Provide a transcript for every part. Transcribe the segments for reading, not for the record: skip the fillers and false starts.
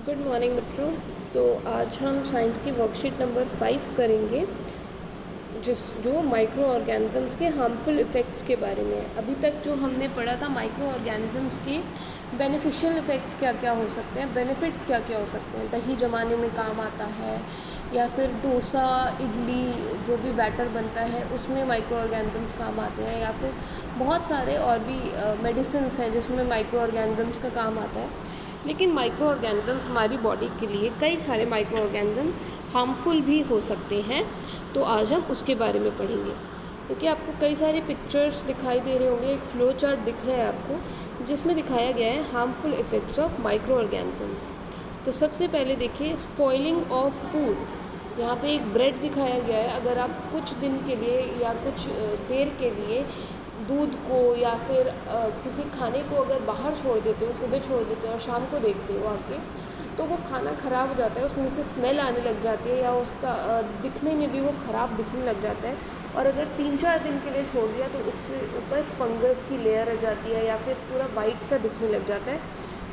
Good morning बच्चों। तो आज हम साइंस की वर्कशीट नंबर 5 करेंगे जो माइक्रो ऑर्गेनिजम्स के हार्मफुल इफ़ेक्ट्स के बारे में है। अभी तक जो हमने पढ़ा था माइक्रो ऑर्गेनिजम्स के बेनिफिशियल इफ़ेक्ट्स क्या क्या हो सकते हैं, बेनिफिट्स क्या क्या हो सकते हैं। दही जमाने में काम आता है, या फिर डोसा इडली जो भी बैटर बनता है उसमें माइक्रो ऑर्गेनिजम्स काम आते हैं, या फिर बहुत सारे और भी मेडिसिन्स हैं जिसमें माइक्रो ऑर्गेनिजम्स का काम आता है। लेकिन माइक्रो ऑर्गेनिजम्स हमारी बॉडी के लिए कई सारे माइक्रो ऑर्गेनिज्म हार्मफुल भी हो सकते हैं। तो आज हम उसके बारे में पढ़ेंगे। देखिए, आपको कई सारे पिक्चर्स दिखाई दे रहे होंगे, एक फ्लो चार्ट दिख रहा है आपको जिसमें दिखाया गया है harmful effects of microorganisms. तो सबसे पहले देखिए, स्पॉइलिंग ऑफ फूड। यहाँ पे एक ब्रेड दिखाया गया है। अगर आप कुछ दिन के लिए या कुछ देर के लिए दूध को या फिर किसी खाने को अगर बाहर छोड़ देते हो, सुबह छोड़ देते हो और शाम को देखते हो आके, तो वो खाना ख़राब हो जाता है, उसमें से स्मेल आने लग जाती है, या उसका दिखने में भी वो ख़राब दिखने लग जाता है। और अगर 3-4 दिन के लिए छोड़ दिया तो उसके ऊपर फंगस की लेयर आ जाती है, या फिर पूरा वाइट सा दिखने लग जाता है।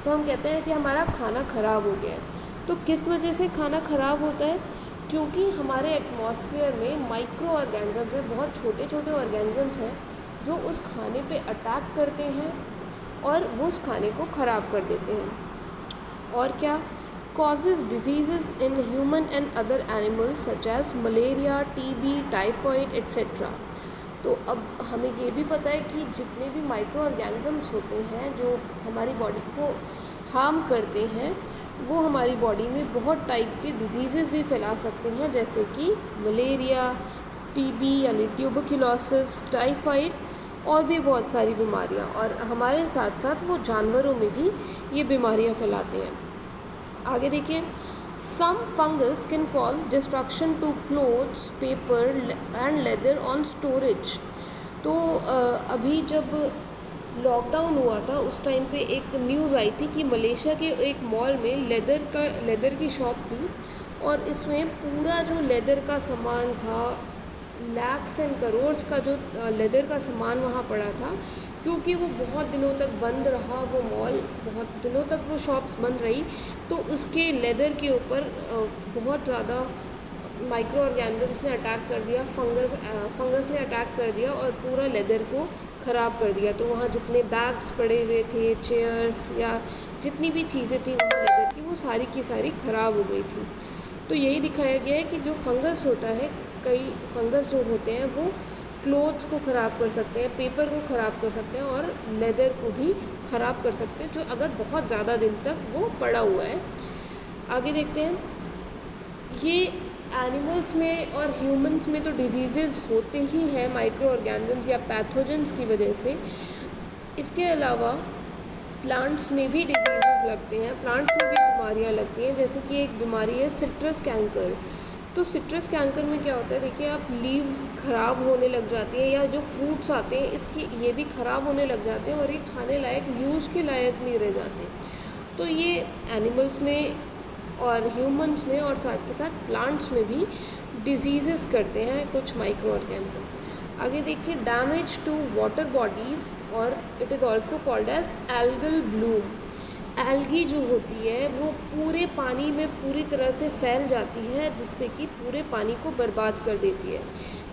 तो हम कहते हैं कि हमारा खाना ख़राब हो गया है। तो किस वजह से खाना ख़राब होता है? क्योंकि हमारे एटमॉस्फेयर में माइक्रो ऑर्गेनिजम्स हैं, बहुत छोटे छोटे ऑर्गेनिजम्स हैं जो उस खाने पे अटैक करते हैं और वो उस खाने को ख़राब कर देते हैं। और क्या? Causes disease in human and other animals such as malaria, TB, typhoid etcetera. तो अब हमें ये भी पता है कि जितने भी माइक्रो ऑर्गेनिजम्स होते हैं जो हमारी बॉडी को हार्म करते हैं, वो हमारी बॉडी में बहुत टाइप के डिजीज़ भी फैला सकते हैं, जैसे कि मलेरिया, टीबी यानी ट्यूबरक्लोसिस, टाइफाइड और भी बहुत सारी बीमारियां। और हमारे साथ साथ वो जानवरों में भी ये बीमारियां फैलाते हैं। आगे देखिए, some fungus can cause destruction to clothes, paper and leather on storage. तो अभी जब लॉकडाउन हुआ था उस टाइम पे एक न्यूज़ आई थी कि मलेशिया के एक मॉल में लेदर की शॉप थी, और इसमें पूरा जो लेदर का सामान था, लैक्स एंड करोड़्स का जो लेदर का सामान वहाँ पड़ा था। क्योंकि वो बहुत दिनों तक बंद रहा, वो मॉल बहुत दिनों तक वो शॉप्स बंद रही, तो उसके लेदर के ऊपर बहुत ज़्यादा माइक्रो ऑर्गेनिजम्स ने अटैक कर दिया, फंगस ने अटैक कर दिया और पूरा लेदर को ख़राब कर दिया। तो वहाँ जितने बैग्स पड़े हुए थे, चेयर्स या जितनी भी चीज़ें थी वहाँ लेदर की, वो सारी की सारी ख़राब हो गई थी। तो यही दिखाया गया है कि जो फंगस होता है, कई फंगस जो होते हैं वो क्लोथ्स को ख़राब कर सकते हैं, पेपर को ख़राब कर सकते हैं और लेदर को भी ख़राब कर सकते हैं, जो अगर बहुत ज़्यादा दिन तक वो पड़ा हुआ है। आगे देखते हैं, ये एनिमल्स में और ह्यूमंस में तो डिजीज़ होते ही हैं माइक्रो ऑर्गेनिजम्स या पैथोजेंस की वजह से। इसके अलावा प्लांट्स में भी डिजीज़ लगते हैं, प्लांट्स में भी बीमारियां लगती हैं, जैसे कि एक बीमारी है सिट्रस कैंकर। तो सिट्रस कैंकर में क्या होता है? देखिए, आप लीव्स ख़राब होने लग जाती हैं, या जो फ्रूट्स आते हैं इसकी ये भी ख़राब होने लग जाते हैं और ये खाने लायक, यूज़ के लायक नहीं रह जाते। तो ये एनिमल्स में और ह्यूमंस में और साथ के साथ प्लांट्स में भी डिजीज़ करते हैं कुछ माइक्रो ऑर्गेनिज्म। आगे देखिए, डैमेज टू वाटर बॉडीज़ और it is also called as algal bloom. Algae जो होती है वो पूरे पानी में पूरी तरह से फैल जाती है, जिससे कि पूरे पानी को बर्बाद कर देती है।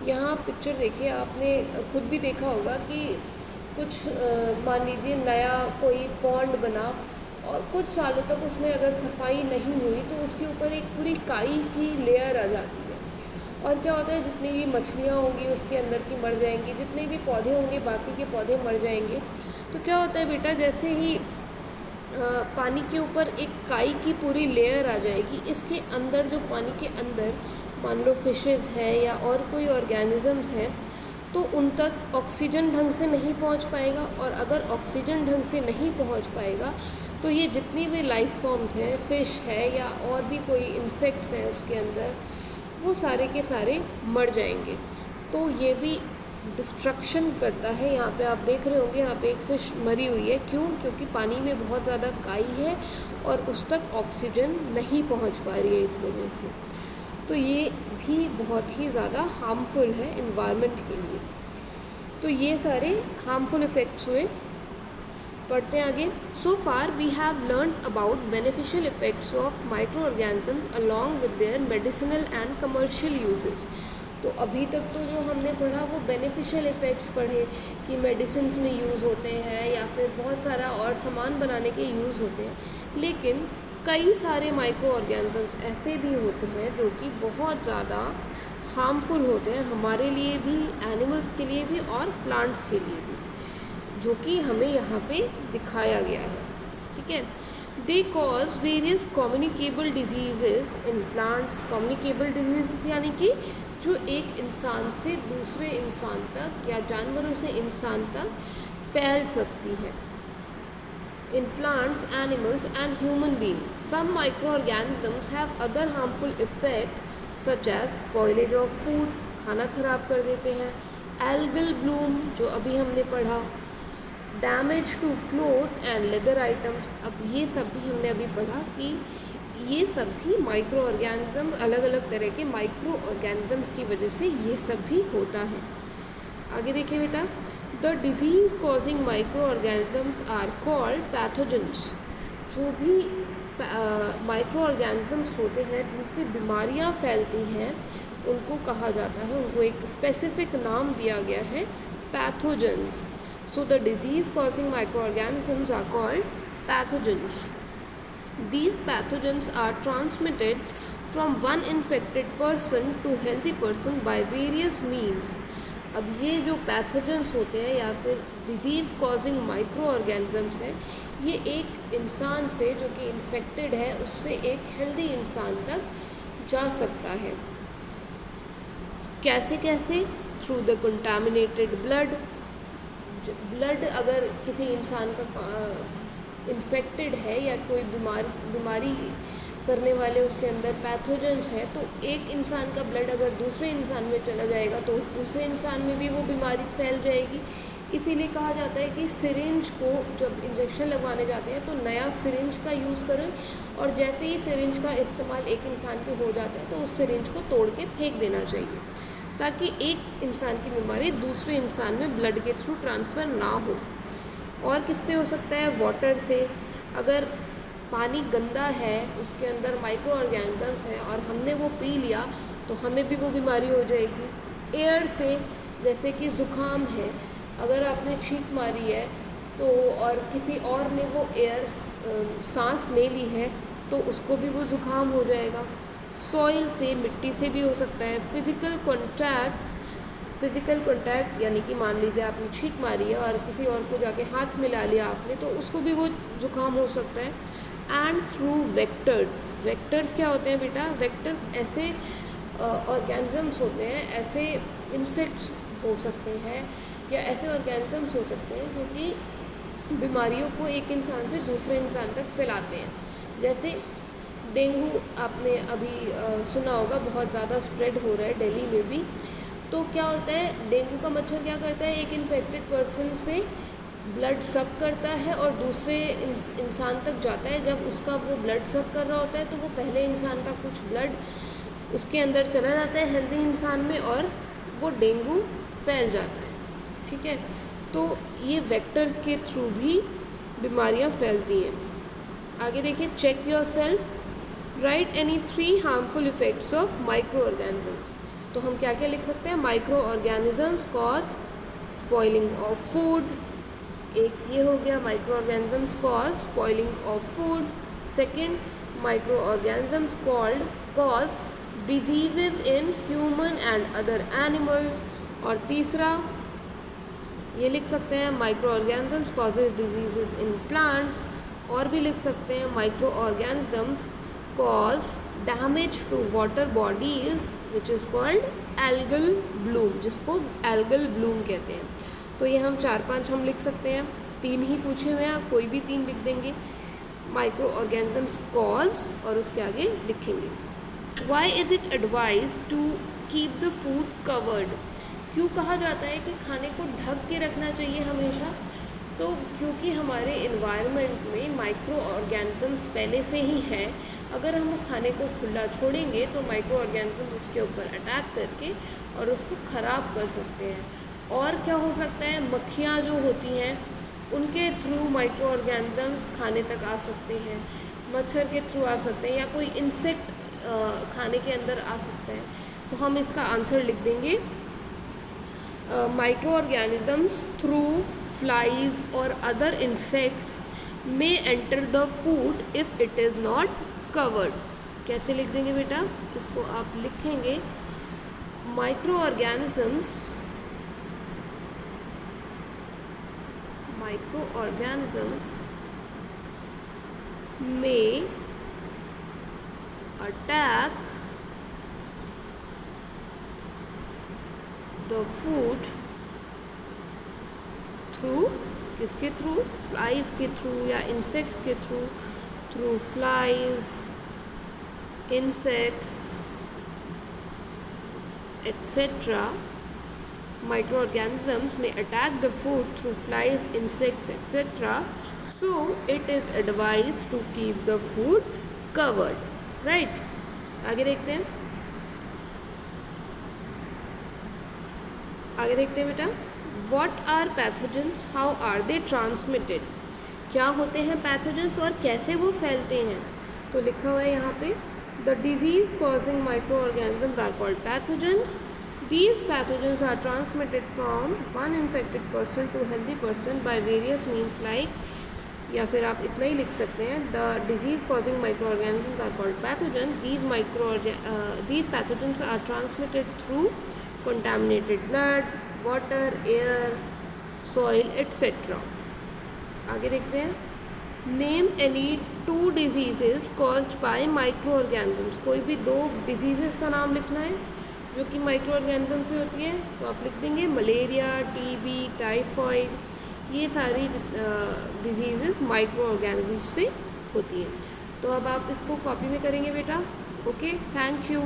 यहाँ पिक्चर देखिए, आपने खुद भी देखा होगा कि कुछ मान लीजिए नया कोई पॉन्ड बना और कुछ सालों तक उसमें अगर सफाई नहीं हुई तो उसके ऊपर एक पूरी काई की लेयर आ जाती है। और क्या होता है, जितनी भी मछलियाँ होंगी उसके अंदर की मर जाएंगी, जितने भी पौधे होंगे बाकी के पौधे मर जाएंगे। तो क्या होता है बेटा, जैसे ही पानी के ऊपर एक काई की पूरी लेयर आ जाएगी, इसके अंदर जो पानी के अंदर मान लो फिशेस है या और कोई ऑर्गेनिजम्स हैं, तो उन तक ऑक्सीजन ढंग से नहीं पहुंच पाएगा। और अगर ऑक्सीजन ढंग से नहीं पहुंच पाएगा तो ये जितनी भी लाइफ फॉर्म्स हैं, फ़िश है या और भी कोई इंसेक्ट्स हैं उसके अंदर, वो सारे के सारे मर जाएंगे। तो ये भी डिस्ट्रक्शन करता है। यहाँ पे आप देख रहे होंगे, यहाँ पे एक फ़िश मरी हुई है। क्यों? क्योंकि पानी में बहुत ज़्यादा काई है और उस तक ऑक्सीजन नहीं पहुँच पा रही है इस वजह से। तो ये भी बहुत ही ज़्यादा हार्मफुल है इन्वायरमेंट के लिए। तो ये सारे हार्मफुल इफ़ेक्ट्स हुए। पढ़ते हैं आगे। So far we have learn about beneficial effects of microorganisms along with their medicinal and commercial usages. तो अभी तक तो जो हमने पढ़ा वो बेनिफिशियल इफ़ेक्ट्स पढ़े कि मेडिसिन में यूज़ होते हैं या फिर बहुत सारा और सामान बनाने के यूज़ होते हैं, लेकिन कई सारे माइक्रो ऑर्गेनिजम्स ऐसे भी होते हैं जो कि बहुत ज़्यादा हार्मफुल होते हैं हमारे लिए भी, एनिमल्स के लिए भी और प्लांट्स के लिए भी, जो कि हमें यहाँ पे दिखाया गया है। ठीक है, they cause various communicable diseases in plants. Communicable disease यानी कि जो एक इंसान से दूसरे इंसान तक या जानवरों से इंसान तक फैल सकती है। In plants, animals and human beings some microorganisms have other harmful effect such as spoilage of food, खाना ख़राब कर देते हैं, एल्गल ब्लूम जो अभी हमने पढ़ा, damage to cloth and leather items. अब ये सब भी हमने अभी पढ़ा कि ये सब भी माइक्रो ऑर्गेनिजम्स, अलग अलग तरह के माइक्रो ऑर्गेनिजम्स की वजह से ये सब भी होता है। आगे देखिए बेटा, the disease causing microorganisms are called pathogens. जो भी माइक्रो ऑर्गेनिजम्स होते हैं जिनसे बीमारियां फैलती हैं उनको कहा जाता है, उनको एक स्पेसिफिक नाम दिया गया है, pathogens. So the disease causing microorganisms are called pathogens. These pathogens are transmitted from one infected person to healthy person by various means. अब ये जो पैथोजेंस होते हैं या फिर डिजीज़ कॉजिंग माइक्रो ऑर्गेनिजम्स हैं, ये एक इंसान से जो कि इन्फेक्टेड है उससे एक हेल्दी इंसान तक जा सकता है। कैसे कैसे? Through the contaminated blood. अगर किसी इंसान का इन्फेक्टेड है या कोई बीमारी करने वाले उसके अंदर पैथोजेंस है, तो एक इंसान का ब्लड अगर दूसरे इंसान में चला जाएगा तो उस दूसरे इंसान में भी वो बीमारी फैल जाएगी। इसीलिए कहा जाता है कि सिरिंज को जब इंजेक्शन लगवाने जाते हैं तो नया सिरिंज का यूज़ करें, और जैसे ही सिरिंज का इस्तेमाल एक इंसान पे हो जाता है तो उस सिरिंज को तोड़ के फेंक देना चाहिए, ताकि एक इंसान की बीमारी दूसरे इंसान में ब्लड के थ्रू ट्रांसफ़र ना हो। और किससे हो सकता है? वाटर से। अगर पानी गंदा है, उसके अंदर माइक्रो ऑर्गेनिजम्स हैं और हमने वो पी लिया तो हमें भी वो बीमारी हो जाएगी। एयर से, जैसे कि ज़ुकाम है, अगर आपने छींक मारी है तो और किसी और ने वो एयर सांस ले ली है तो उसको भी वो ज़ुकाम हो जाएगा। सॉइल से, मिट्टी से भी हो सकता है। फिज़िकल कॉन्टैक्ट यानी कि मान लीजिए आपने छींक मारी है और किसी और को जाके हाथ मिला लिया आपने, तो उसको भी वो ज़ुकाम हो सकता है। एंड थ्रू वेक्टर्स क्या होते हैं बेटा? वेक्टर्स ऐसे ऑर्गेनिजम्स होते हैं, ऐसे इंसेक्ट्स हो सकते हैं या ऐसे ऑर्गेनिजम्स हो सकते हैं जो कि बीमारियों को एक इंसान से दूसरे इंसान तक फैलाते हैं। जैसे डेंगू आपने अभी सुना होगा, बहुत ज़्यादा स्प्रेड हो रहा है दिल्ली में भी। तो क्या होता है, डेंगू का मच्छर क्या करता है, एक इन्फेक्टेड पर्सन से ब्लड सक करता है और दूसरे इंसान तक जाता है। जब उसका वो ब्लड सक कर रहा होता है तो वो पहले इंसान का कुछ ब्लड उसके अंदर चला जाता है हेल्दी इंसान में और वो डेंगू फैल जाता है। ठीक है, तो ये वेक्टर्स के थ्रू भी बीमारियां फैलती हैं। आगे देखिए, check yourself, write any 3 harmful effects of microorganisms. तो हम क्या क्या लिख सकते हैं? Microorganisms cause spoiling of food, एक ये हो गया, microorganisms cause spoiling of food. Second, microorganisms cause diseases in human and other animals. और तीसरा ये लिख सकते हैं, microorganisms causes diseases in plants. और भी लिख सकते हैं, microorganisms cause damage to water bodies which is called algal Bloom, जिसको एल्गल ब्लूम कहते हैं। तो ये हम 4-5 हम लिख सकते हैं, 3 ही पूछे हुए हैं, आप कोई भी 3 लिख देंगे। माइक्रो ऑर्गेनिजम्स कॉज और उसके आगे लिखेंगे। Why is it advise to keep the food covered? क्यों कहा जाता है कि खाने को ढक के रखना चाहिए हमेशा? तो क्योंकि हमारे इन्वायरमेंट में माइक्रो ऑर्गेनिजम्स पहले से ही है। अगर हम खाने को खुला छोड़ेंगे तो माइक्रो ऑर्गेनिजम्स उसके ऊपर अटैक करके और उसको ख़राब कर सकते हैं। और क्या हो सकता है, मक्खियाँ जो होती हैं उनके थ्रू माइक्रो ऑर्गेनिजम्स खाने तक आ सकते हैं, मच्छर के थ्रू आ सकते हैं, या कोई इंसेक्ट खाने के अंदर आ सकता है। तो हम इसका आंसर लिख देंगे माइक्रो ऑर्गेनिजम्स थ्रू फ्लाइज और other insects may enter the food if it is not covered. कैसे लिख देंगे बेटा? इसको आप लिखेंगे micro organisms may attack the food through, किसके थ्रू? फ्लाइज के थ्रू या इंसेक्ट्स के through, through flies, insects, etc. Microorganisms may attack the food through flies, insects, etc. So it is advised to keep the food covered. Right? आगे देखते हैं, बेटा। What are pathogens? How are they transmitted? क्या होते हैं pathogens और कैसे वो फैलते हैं? तो लिखा हुआ है यहाँ पे The disease causing microorganisms are called pathogens. These pathogens are transmitted from one infected person to healthy person by various means like, या फिर आप इतना ही लिख सकते हैं The disease causing microorganisms are called pathogens. These pathogens are transmitted through contaminated blood, water, air, soil, etc. आगे देखते हैं name any 2 diseases caused by micro organisms. कोई भी 2 डिजीज़ेस का नाम लिखना है जो कि माइक्रो ऑर्गेनिज्म से होती है। तो आप लिख देंगे मलेरिया, टीबी, टाइफॉइड, ये सारी डिजीज़ेस माइक्रो ऑर्गेनिज्म से होती हैं। तो अब आप इसको कॉपी में करेंगे बेटा। Okay, thank you.